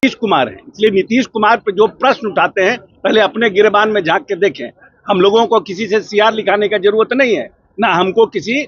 नीतीश कुमार है। इसलिए नीतीश कुमार पर जो प्रश्न उठाते हैं पहले अपने गिरेबान में झांक के देखें। हम लोगों को किसी से सीआर लिखाने का जरूरत नहीं है, ना हमको किसी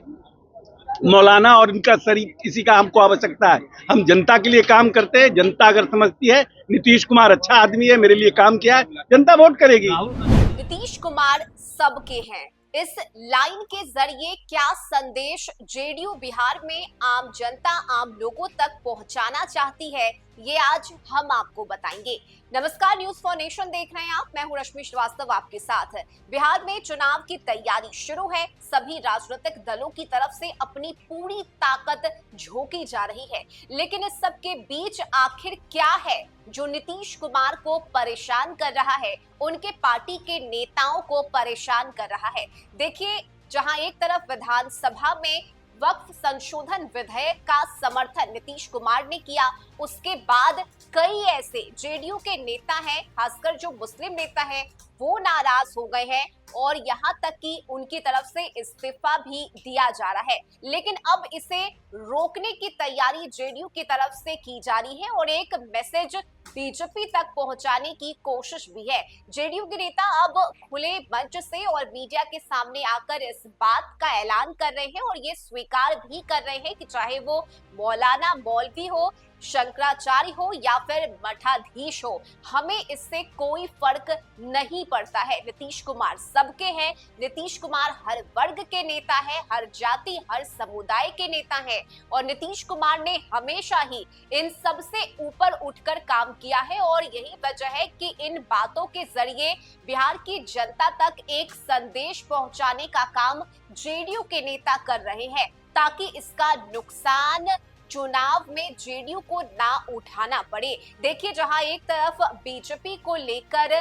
मौलाना और इनका शरीक किसी का हमको आवश्यकता है। हम जनता के लिए काम करते हैं। जनता अगर समझती है नीतीश कुमार अच्छा आदमी है, मेरे लिए काम किया है, जनता वोट करेगी। नीतीश कुमार सबके हैं, इस लाइन के जरिए क्या संदेश जेडीयू बिहार में आम जनता, आम लोगों तक पहुंचाना चाहती है, ये आज हम आपको बताएंगे। नमस्कार, न्यूज फॉर नेशन देख रहे हैं आप। मैं हूं रश्मि श्रीवास्तव आपके साथ। बिहार में चुनाव की तैयारी शुरू है। सभी राजनीतिक दलों की तरफ से अपनी पूरी ताकत झोंकी जा रही है, लेकिन इस सब के बीच आखिर क्या है जो नीतीश कुमार को परेशान कर रहा है, उनके पार्टी के नेताओं को परेशान कर रहा है। देखिए, जहां एक तरफ विधानसभा में वक्फ संशोधन विधेयक का समर्थन नीतीश कुमार ने किया, उसके बाद कई ऐसे जेडीयू के नेता हैं, खासकर जो मुस्लिम नेता हैं, वो नाराज हो गए हैं और यहाँ तक कि उनकी तरफ से इस्तीफा भी दिया जा रहा है। लेकिन अब इसे रोकने की तैयारी जेडीयू की तरफ से की जा रही है और एक मैसेज बीजेपी तक पहुंचाने की कोशिश भी है। जेडीयू के नेता अब खुले मंच से और मीडिया के सामने आकर इस बात का ऐलान कर रहे हैं और ये स्वीकार भी कर रहे हैं कि चाहे वो मौलाना मौलवी हो, शंकराचार्य हो या फिर मठाधीश हो, हमें इससे कोई फर्क नहीं पड़ता है। नीतीश कुमार सबके हैं। नीतीश कुमार हर वर्ग के नेता है, हर जाति, हर समुदाय के नेता है और नीतीश कुमार ने हमेशा ही इन सब से ऊपर उठकर काम किया है और यही वजह है कि इन बातों के जरिए बिहार की जनता तक एक संदेश पहुंचाने का काम जेडीयू के नेता कर रहे हैं, ताकि इसका नुकसान चुनाव में जेडीयू को ना उठाना पड़े। देखिए, जहां एक तरफ बीजेपी को लेकर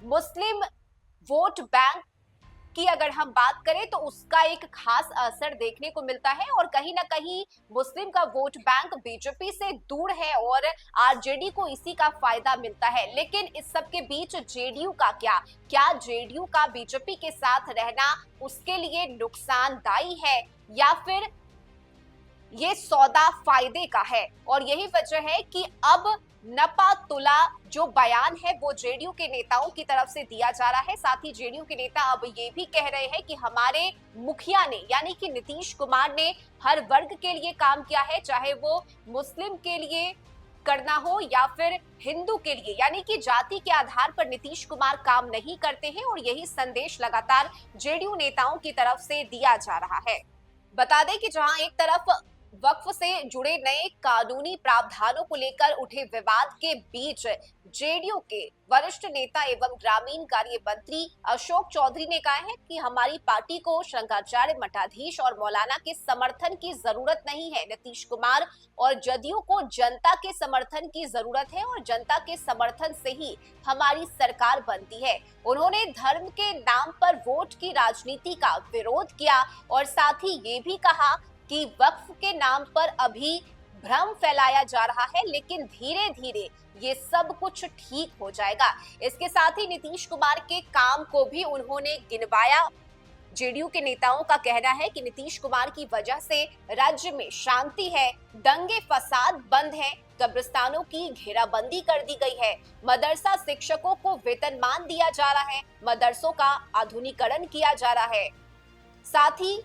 मुस्लिम वोट बैंक की अगर हम बात करें तो उसका एक खास असर देखने को मिलता है और कहीं ना कहीं मुस्लिम का वोट बैंक बीजेपी से दूर है और आरजेडी को इसी का फायदा मिलता है। लेकिन इस सब के बीच जेडीयू का क्या जेडीयू का बीजेपी के साथ रहना उसके लिए नुकसानदायी है या फिर ये सौदा फायदे का है? और यही वजह है कि अब नपा तुला जो बयान है वो जेडीयू के नेताओं की तरफ से दिया जा रहा है। साथ ही जेडीयू के नेता अब ये भी कह रहे हैं कि हमारे मुखिया ने यानी कि नीतीश कुमार ने हर वर्ग के लिए काम किया है, चाहे वो मुस्लिम के लिए करना हो या फिर हिंदू के लिए, यानी कि जाति के आधार पर नीतीश कुमार काम नहीं करते हैं और यही संदेश लगातार जेडीयू नेताओं की तरफ से दिया जा रहा है। बता दें कि जहां एक तरफ वक्फ से जुड़े नए कानूनी प्रावधानों को लेकर उठे विवाद के बीच जेडीयू के वरिष्ठ नेता एवं ग्रामीण कार्य मंत्री अशोक चौधरी ने कहा है कि हमारी पार्टी को शंकराचार्य, मठाधीश और मौलाना के समर्थन की जरूरत नहीं है। नीतीश कुमार और जदयू को जनता के समर्थन की जरूरत है और जनता के समर्थन से ही हमारी सरकार बनती है। उन्होंने धर्म के नाम पर वोट की राजनीति का विरोध किया और साथ ही ये भी कहा कि वक्फ के नाम पर अभी भ्रम फैलाया जा रहा है, लेकिन धीरे धीरे ये सब कुछ ठीक हो जाएगा। इसके साथ ही नीतीश कुमार के काम को भी उन्होंने गिनवाया। जेडीयू के नेताओं का कहना है कि नीतीश कुमार की वजह से राज्य में शांति है, दंगे फसाद बंद है, कब्रिस्तानों की घेराबंदी कर दी गई है, मदरसा शिक्षकों को वेतनमान दिया जा रहा है, मदरसों का आधुनिकीकरण किया जा रहा है, साथ ही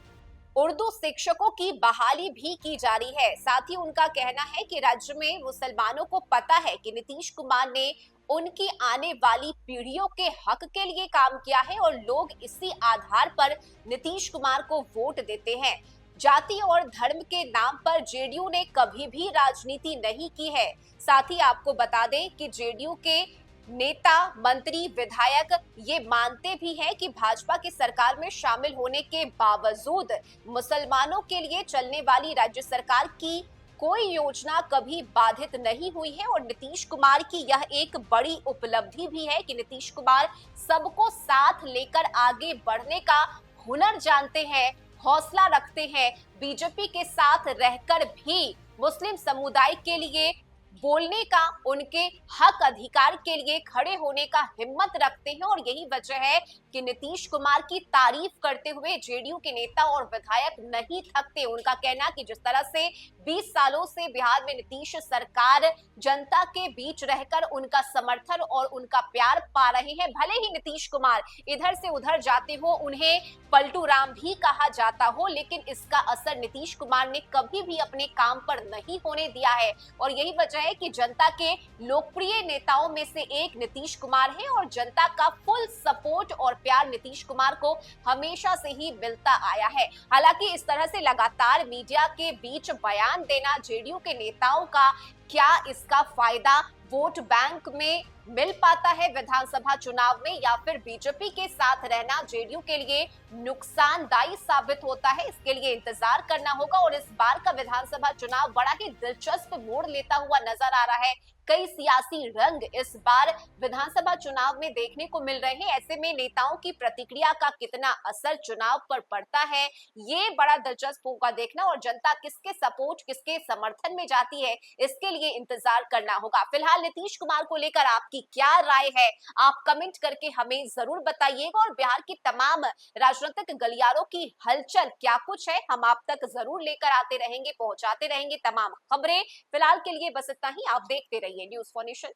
उर्दू शिक्षकों की बहाली भी की जा रही है। साथ ही उनका कहना है कि राज्य में मुसलमानों को पता है कि नीतीश कुमार ने उनकी आने वाली पीढ़ियों के हक के लिए काम किया है और लोग इसी आधार पर नीतीश कुमार को वोट देते हैं। जाति और धर्म के नाम पर जेडीयू ने कभी भी राजनीति नहीं की है। साथ ही आपको बता दें कि जेडीयू के नेता, मंत्री, विधायक ये मानते भी हैं कि भाजपा की सरकार में शामिल होने के बावजूद मुसलमानों के लिए चलने वाली राज्य सरकार की कोई योजना कभी बाधित नहीं हुई है और नीतीश कुमार की यह एक बड़ी उपलब्धि भी है कि नीतीश कुमार सबको साथ लेकर आगे बढ़ने का हुनर जानते हैं, हौसला रखते हैं। बीजेपी के साथ रहकर भी मुस्लिम समुदाय के लिए बोलने का, उनके हक अधिकार के लिए खड़े होने का हिम्मत रखते हैं। और यही वजह है कि नीतीश कुमार की तारीफ करते हुए जेडीयू के नेता और विधायक नहीं थकते। उनका कहना कि जिस तरह से 20 सालों से बिहार में नीतीश सरकार जनता के बीच रहकर उनका समर्थन और उनका प्यार पा रहे हैं, भले ही नीतीश कुमार इधर से उधर जाते हो, उन्हें पलटू राम भी कहा जाता हो, लेकिन इसका असर नीतीश कुमार ने कभी भी अपने काम पर नहीं होने दिया है। और यही वजह है कि जनता के लोकप्रिय नेताओं में से एक नीतीश कुमार है और जनता का फुल सपोर्ट और प्यार नीतीश कुमार को हमेशा से ही मिलता आया है। हालांकि इस तरह से लगातार मीडिया के बीच बयान देना जेडीयू के नेताओं का, क्या इसका फायदा वोट बैंक में मिल पाता है विधानसभा चुनाव में, या फिर बीजेपी के साथ रहना जेडीयू के लिए नुकसानदायी साबित होता है, इसके लिए इंतजार करना होगा। और इस बार का विधानसभा चुनाव बड़ा ही दिलचस्प मोड़ लेता हुआ नजर आ रहा है। कई सियासी रंग इस बार विधानसभा चुनाव में देखने को मिल रहे हैं। ऐसे में नेताओं की प्रतिक्रिया का कितना असर चुनाव पर पड़ता है, ये बड़ा दिलचस्प होगा देखना। और जनता किसके सपोर्ट, किसके समर्थन में जाती है, इसके लिए इंतजार करना होगा। फिलहाल नीतीश कुमार को लेकर आपकी क्या राय है, आप कमेंट करके हमें जरूर बताइएगा। और बिहार की तमाम राजनीतिक गलियारों की हलचल क्या कुछ है, हम आप तक जरूर लेकर आते रहेंगे, पहुंचाते रहेंगे तमाम खबरें। फिलहाल के लिए बस इतना ही। आप देखते रहिए न्यूज़ फॉर नेशन।